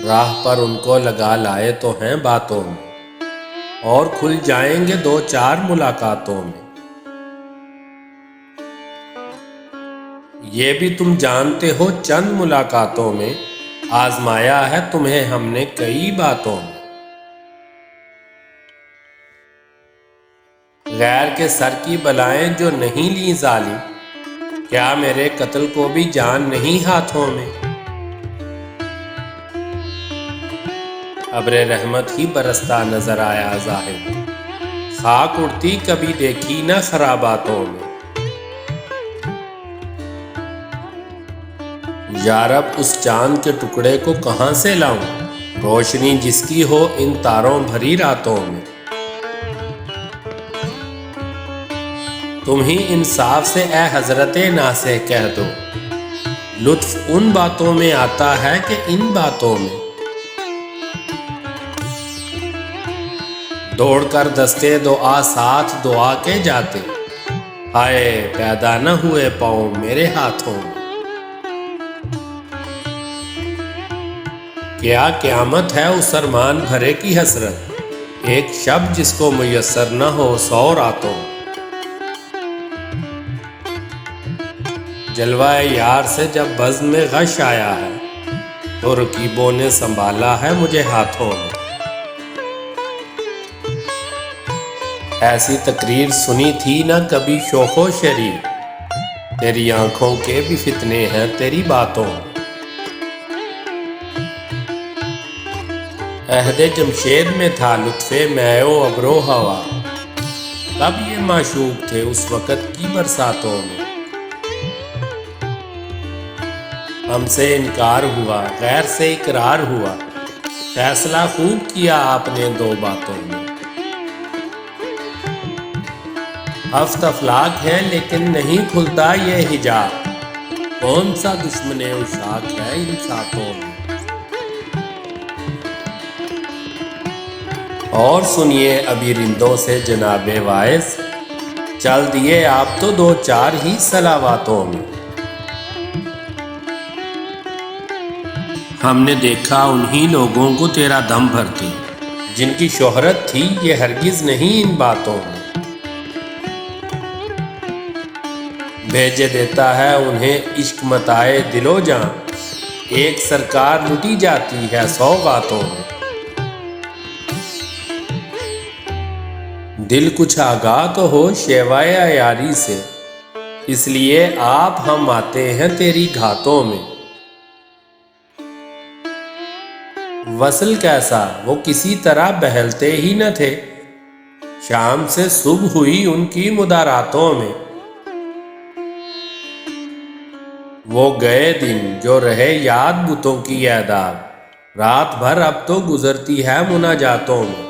راہ پر ان کو لگا لائے تو ہیں باتوں میں، اور کھل جائیں گے دو چار ملاقاتوں میں۔ یہ بھی تم جانتے ہو چند ملاقاتوں میں آزمایا ہے تمہیں ہم نے کئی باتوں میں۔ غیر کے سر کی بلائیں جو نہیں لی ظالم، کیا میرے قتل کو بھی جان نہیں ہاتھوں میں؟ ابر رحمت ہی برستا نظر آیا ظاہر، خاک اڑتی کبھی دیکھی نہ خراباتوں میں۔ یارب اس چاند کے ٹکڑے کو کہاں سے لاؤں، روشنی جس کی ہو ان تاروں بھری راتوں میں۔ تم ہی انصاف سے اے حضرت ناصح کہہ دو، لطف ان باتوں میں آتا ہے کہ ان باتوں میں۔ دوڑ کر دستے دعا ساتھ دعا کے جاتے، ہائے پیدا نہ ہوئے پاؤں میرے ہاتھوں میں۔ کیا قیامت ہے اس ارمان بھرے کی حسرت، ایک شب جس کو میسر نہ ہو 100 راتوں میں۔ جلوہ یار سے جب بزم میں غش آیا ہے، تو رقیبوں نے سنبھالا ہے مجھے ہاتھوں میں۔ ایسی تقریر سنی تھی نہ کبھی شوخ و شریف، تیری آنکھوں کے بھی فتنے ہیں تیری باتوں میں۔ عہد جمشید میں تھا لطف مے و ابر و ہوا، تب یہ معشوق تھے اس وقت کی برساتوں میں۔ ہم سے انکار ہوا غیر سے اقرار ہوا، فیصلہ خوب کیا آپ نے دو باتوں میں۔ ہفت افلاک ہے لیکن نہیں کھلتا یہ حجاب، کون سا دشمن عشاق ہے ان ساتوں میں۔ اور سنیے ابھی رندوں سے جناب واعظ، چل دیے آپ تو دو چار ہی صلواتوں میں۔ ہم نے دیکھا انہی لوگوں کو تیرا دم بھرتے، جن کی شہرت تھی یہ ہرگز نہیں ان باتوں میں۔ بھیجے دیتا ہے انہیں عشق متائے دل و جاں، ایک سرکار لٹی جاتی ہے 100 باتوں میں۔ دل کچھ آگاہ تو ہو شیوائے عیاری سے، اس لیے آپ ہم آتے ہیں تیری گھاتوں میں۔ وصل کیسا وہ کسی طرح بہلتے ہی نہ تھے، شام سے صبح ہوئی ان کی مداراتوں میں۔ وہ گئے دن جو رہے یاد بتوں کی اعداد، رات بھر اب تو گزرتی ہے مناجاتوں میں۔